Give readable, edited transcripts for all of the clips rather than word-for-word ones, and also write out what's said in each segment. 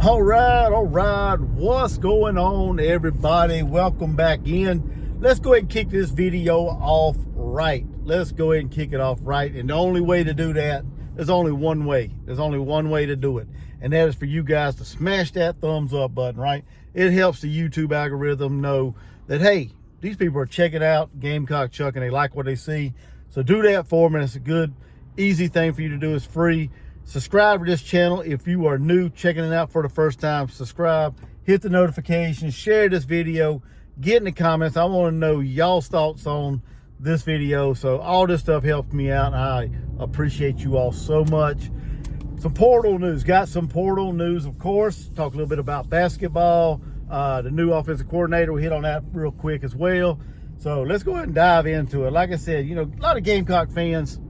All right. What's going on, everybody? Welcome back in. Let's go ahead and kick this video off right. Let's go ahead and kick it off right. And the only way to do that, there's only one way. There's only one way to do it. And that is for you guys to smash that thumbs up button, right? It helps the YouTube algorithm know that, hey, these people are checking out Gamecock Chuck and they like what they see. So do that for me. It's a good, easy thing for you to do. It's free. Subscribe to this channel. If you are new, checking it out for the first time, subscribe, hit the notifications, share this video, get in the comments. I want to know y'all's thoughts on this video. So all this stuff helps me out. I appreciate you all so much. Some portal news. Got some portal news, of course. Talk a little bit about basketball. The new offensive coordinator. We hit on that real quick as well. So let's go ahead and dive into it. Like I said, you know, a lot of Gamecock fans,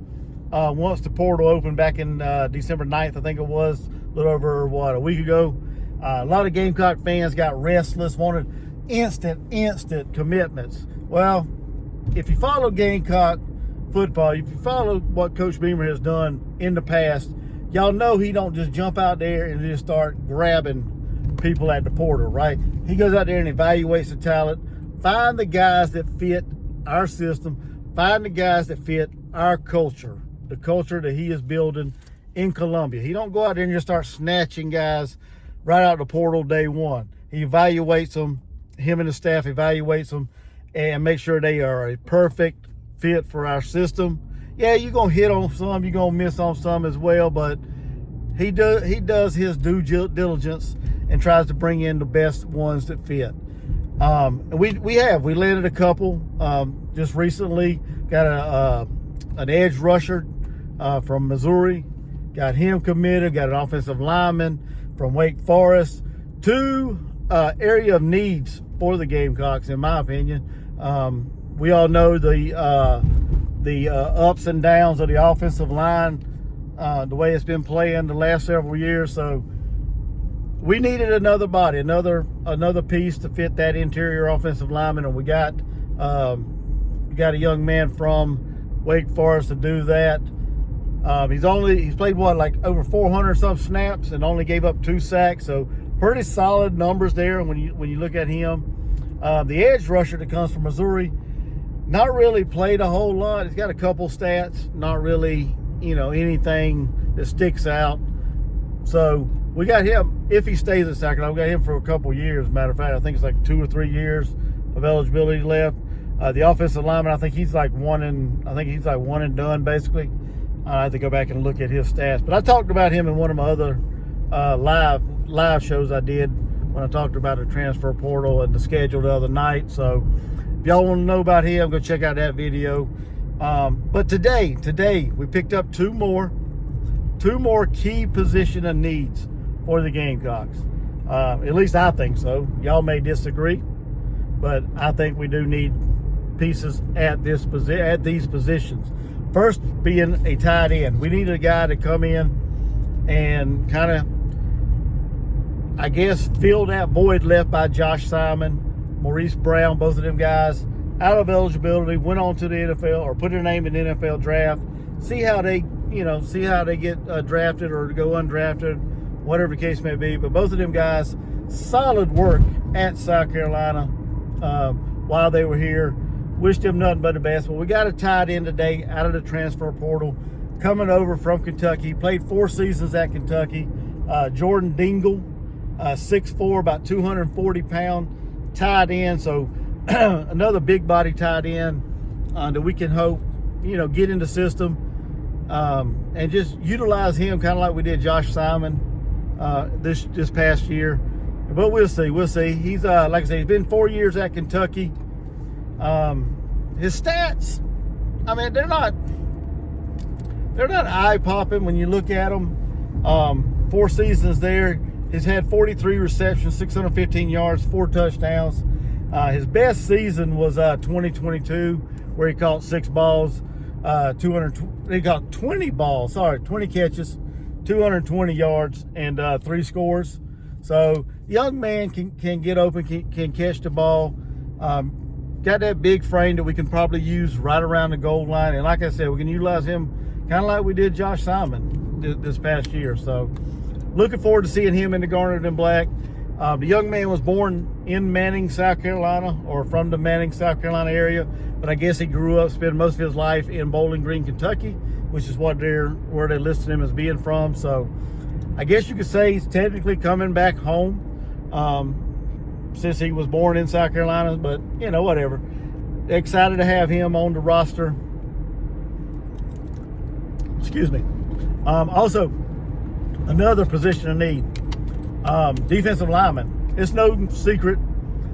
once the portal opened back in December 9th, I think it was, a little over, a week ago, a lot of Gamecock fans got restless, wanted instant commitments. Well, if you follow Gamecock football, if you follow what Coach Beamer has done in the past, y'all know he don't just jump out there and just start grabbing people at the portal, right? He goes out there and evaluates the talent, find the guys that fit our system, find the guys that fit our culture, the culture that he is building in Columbia. He don't go out there and just start snatching guys right out the portal day one. He evaluates them, him and the staff evaluates them, and make sure they are a perfect fit for our system. Yeah, you're going to hit on some, you're going to miss on some as well, but he does his due diligence and tries to bring in the best ones that fit. And we landed a couple just recently. Got an edge rusher from Missouri, got him committed. Got an offensive lineman from Wake Forest. Two area of needs for the Gamecocks, in my opinion. We all know the ups and downs of the offensive line, the way it's been playing the last several years. So we needed another body, another piece to fit that interior offensive lineman, and we got a young man from Wake Forest to do that. He's played like over 400 some snaps and only gave up 2 sacks, so pretty solid numbers there when you look at him. The edge rusher that comes from Missouri, not really played a whole lot. He's got a couple stats, not really, anything that sticks out. So we got him, if he stays at Sacramento, we got him for a couple years. Matter of fact, I think it's like 2 or 3 years of eligibility left. The offensive lineman, I think he's like one and done basically. I have to go back and look at his stats. But I talked about him in one of my other live shows I did when I talked about the transfer portal and the schedule the other night. So if y'all want to know about him, go check out that video. But today we picked up two more key position of needs for the Gamecocks. At least I think so. Y'all may disagree, but I think we do need pieces at these positions. First being a tight end. We need a guy to come in and kind of, I guess, fill that void left by Josh Simon, Maurice Brown, both of them guys out of eligibility, went on to the NFL or put their name in the NFL draft. See how they get drafted or go undrafted, whatever the case may be. But both of them guys, solid work at South Carolina while they were here. Wish them nothing but the best. But we got a tight end today out of the transfer portal, coming over from Kentucky. Played 4 seasons at Kentucky. Jordan Dingle, 6'4", about 240-pound tight end. So another big body tight end that we can hope, get in the system and just utilize him kind of like we did Josh Simon this past year. But we'll see. He's like I said, he's been 4 years at Kentucky. His stats, I mean, they're not eye-popping when you look at them. 4 seasons there. He's had 43 receptions, 615 yards, 4 touchdowns. His best season was 2022, where he caught 6 balls, 20 catches, 220 yards, and 3 scores. So young man can get open, can catch the ball. Got that big frame that we can probably use right around the goal line. And like I said, we can utilize him kind of like we did Josh Simon this past year. So looking forward to seeing him in the garnet and black. The young man was born in Manning, South Carolina, or from the Manning, South Carolina area, but I guess he grew up, spent most of his life in Bowling Green, Kentucky, which is where they listed him as being from. So I guess you could say he's technically coming back home since he was born in South Carolina, but you know, whatever. Excited to have him on the roster. Excuse me. Also, another position of need, defensive lineman. It's no secret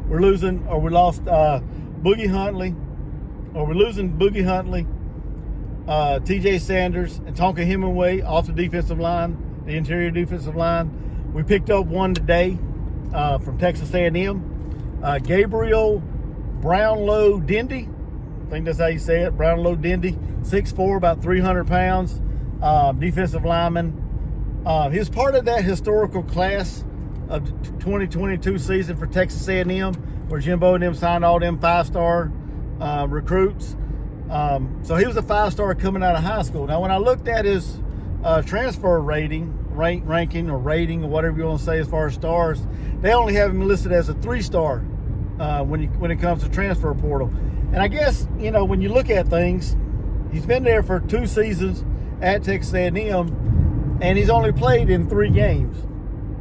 we lost Boogie Huntley, TJ Sanders, and Tonka Hemingway off the defensive line, the interior defensive line. We picked up one today from Texas A&M, Gabriel Brownlow Dindy. I think that's how you say it, Brownlow Dindy, 6'4", about 300 pounds, defensive lineman. He was part of that historical class of the 2022 season for Texas A&M, where Jimbo and them signed all them 5-star recruits. So he was a 5-star coming out of high school. Now, when I looked at his transfer ranking or rating or whatever you want to say as far as stars, they only have him listed as a 3-star when it comes to transfer portal. And I guess, you know, when you look at things, he's been there for 2 seasons at Texas A&M, and he's only played in 3 games.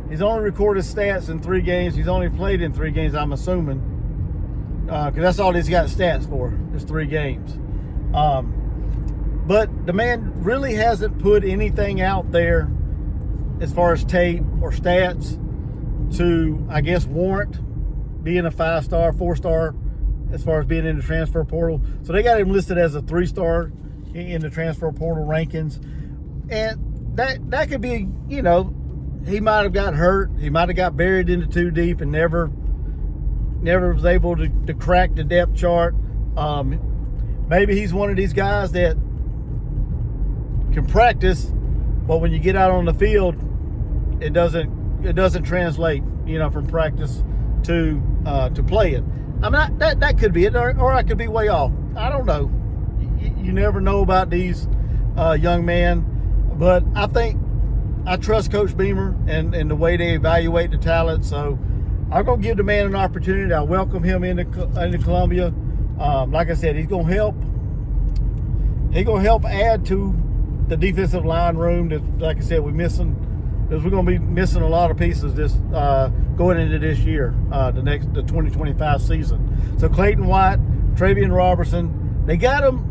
He's only recorded stats in 3 games. He's only played in 3 games, I'm assuming, because that's all he's got stats for, is 3 games. But the man really hasn't put anything out there as far as tape or stats to, I guess, warrant being a 5-star, 4-star as far as being in the transfer portal. So they got him listed as a 3-star in the transfer portal rankings. And that could be, you know, he might have got hurt. He might have got buried into too deep and never was able to crack the depth chart. Maybe he's one of these guys that can practice, but when you get out on the field, it doesn't translate, you know, from practice to playing. I mean, that could be it, or I could be way off. I don't know. You never know about these young men, but I trust Coach Beamer and the way they evaluate the talent. So I'm gonna give the man an opportunity. I welcome him into Columbia. Like I said, he's gonna help add to the defensive line room that, like I said, we're gonna be missing a lot of pieces this going into this year, the 2025 season. So Clayton White, Travian Robertson, they got him.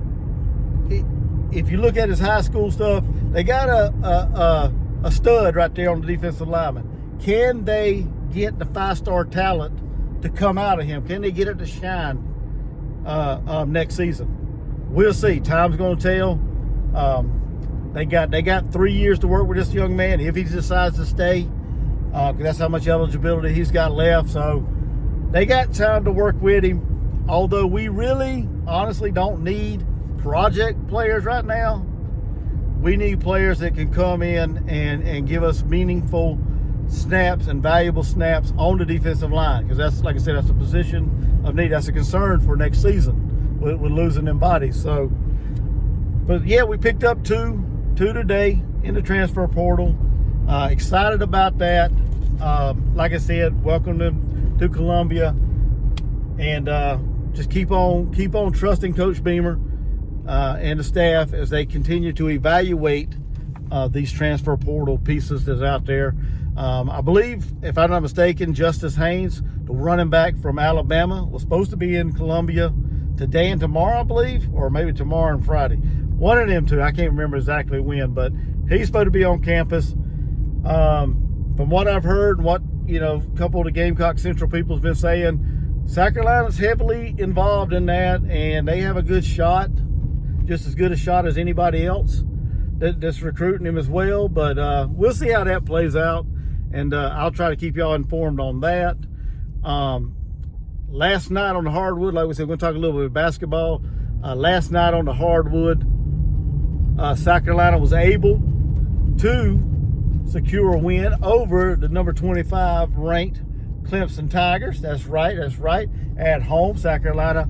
If you look at his high school stuff, they got a stud right there on the defensive lineman. Can they get the 5-star talent to come out of him? Can they get it to shine next season? We'll see. Time's going to tell. They got 3 years to work with this young man if he decides to stay, because that's how much eligibility he's got left. So they got time to work with him. Although we really, honestly, don't need project players right now. We need players that can come in and give us meaningful snaps and valuable snaps on the defensive line, because that's, like I said, that's a position of need. That's a concern for next season with losing them bodies. So, but yeah, we picked up two today in the transfer portal. Excited about that. Like I said, welcome them to Columbia, and just keep on trusting Coach Beamer and the staff as they continue to evaluate these transfer portal pieces that's out there. I believe, if I'm not mistaken, Justice Haynes, the running back from Alabama, was supposed to be in Columbia today and tomorrow, I believe, or maybe tomorrow and Friday. One of them two, I can't remember exactly when, but he's supposed to be on campus. From what I've heard and what, you know, a couple of the Gamecock Central people have been saying, South Carolina's heavily involved in that, and they have a good shot, just as good a shot as anybody else that's recruiting him as well. But we'll see how that plays out, and I'll try to keep y'all informed on that. Last night on the hardwood, like we said, we're going to talk a little bit of basketball. Last night on the hardwood, South Carolina was able to secure a win over the number 25 ranked Clemson Tigers. That's right. At home, South Carolina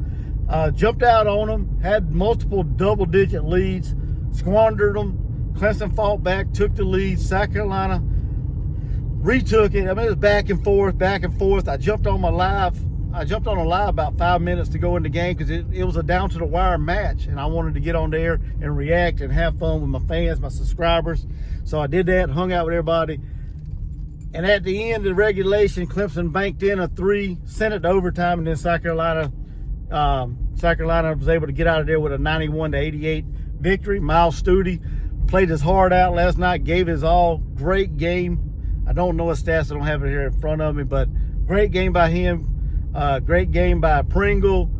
jumped out on them, had multiple double-digit leads, squandered them. Clemson fought back, took the lead. South Carolina retook it. I mean, it was back and forth, back and forth. I jumped on a live about 5 minutes to go in the game because it was a down to the wire match, and I wanted to get on there and react and have fun with my fans, my subscribers. So I did that, hung out with everybody. And at the end of the regulation, Clemson banked in a 3, sent it to overtime, and then South Carolina was able to get out of there with a 91-88 victory. Miles Studi played his heart out last night, gave his all. Great game. I don't know his stats, I don't have it here in front of me, but great game by him. Great game by Pringle,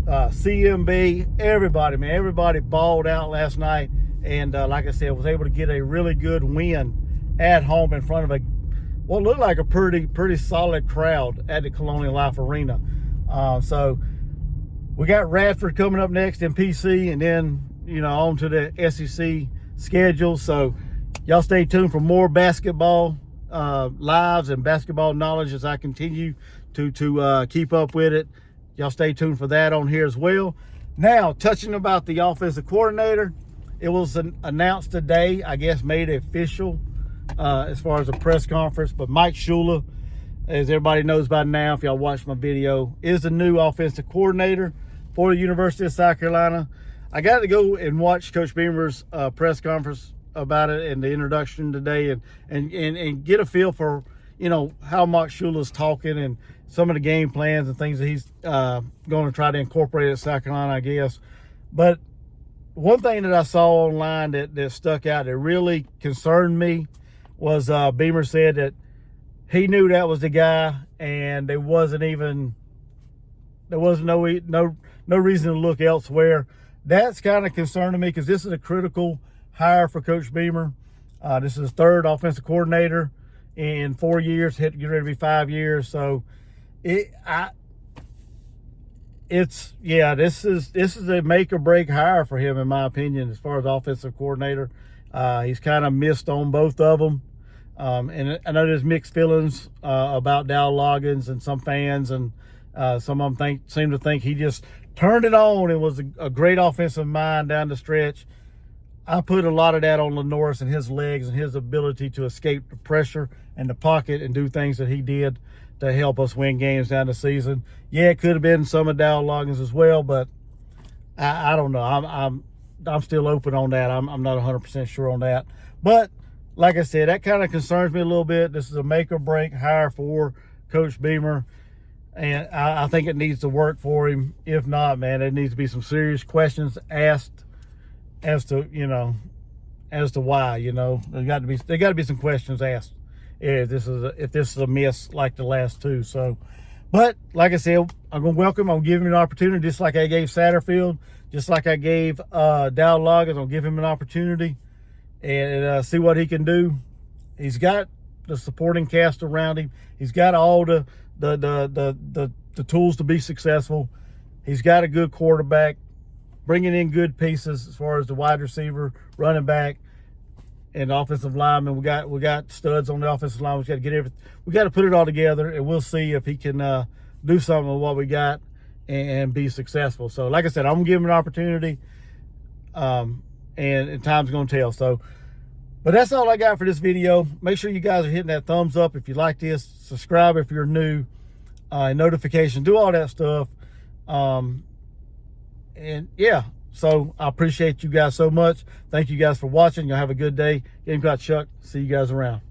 CMB, everybody, man. Everybody balled out last night. And like I said, was able to get a really good win at home in front of what looked like a pretty solid crowd at the Colonial Life Arena. So we got Radford coming up next in PC, and then, on to the SEC schedule. So y'all stay tuned for more basketball lives and basketball knowledge as I continue to keep up with it. Y'all stay tuned for that on here as well. Now, touching about the offensive coordinator, it was announced today, I guess made official as far as a press conference, but Mike Shula, as everybody knows by now, if y'all watched my video, is the new offensive coordinator for the University of South Carolina. I got to go and watch Coach Beamer's press conference about it and the introduction today, and get a feel for how Mike Shula's talking and some of the game plans and things that he's going to try to incorporate at South Carolina, I guess. But one thing that I saw online that stuck out that really concerned me was Beamer said that he knew that was the guy, and there was no reason to look elsewhere. That's kind of concerning me because this is a critical hire for Coach Beamer. This is his third offensive coordinator in 4 years, get ready to be 5 years. So this is a make or break hire for him, in my opinion, as far as offensive coordinator. He's kind of missed on both of them. And I know there's mixed feelings about Dow Loggins and some fans, and some of them seem to think he just turned it on and was a great offensive mind down the stretch. I put a lot of that on Lenoris and his legs and his ability to escape the pressure and the pocket and do things that he did to help us win games down the season. Yeah, it could have been some of Dow Loggins as well, but I don't know. I'm still open on that. I'm not 100% sure on that. But like I said, that kind of concerns me a little bit. This is a make or break hire for Coach Beamer, and I think it needs to work for him. If not, man, there needs to be some serious questions asked as to why. There got to be some questions asked if this is a miss like the last two. So, but like I said, I'm gonna welcome. I'm gonna give him an opportunity, just like I gave Satterfield, just like I gave Dow Loggins. I'm gonna give him an opportunity and see what he can do. He's got the supporting cast around him. He's got all the tools to be successful. He's got a good quarterback, bringing in good pieces as far as the wide receiver, running back, and offensive lineman. We got studs on the offensive line. We got to put it all together, and we'll see if he can do something with what we got and be successful. So, like I said, I'm gonna give him an opportunity, and time's gonna tell. So, but that's all I got for this video. Make sure you guys are hitting that thumbs up if you like this. Subscribe if you're new. Notification. Do all that stuff. And yeah, so I appreciate you guys so much. Thank you guys for watching. Y'all have a good day. Gamecock Chuck. See you guys around.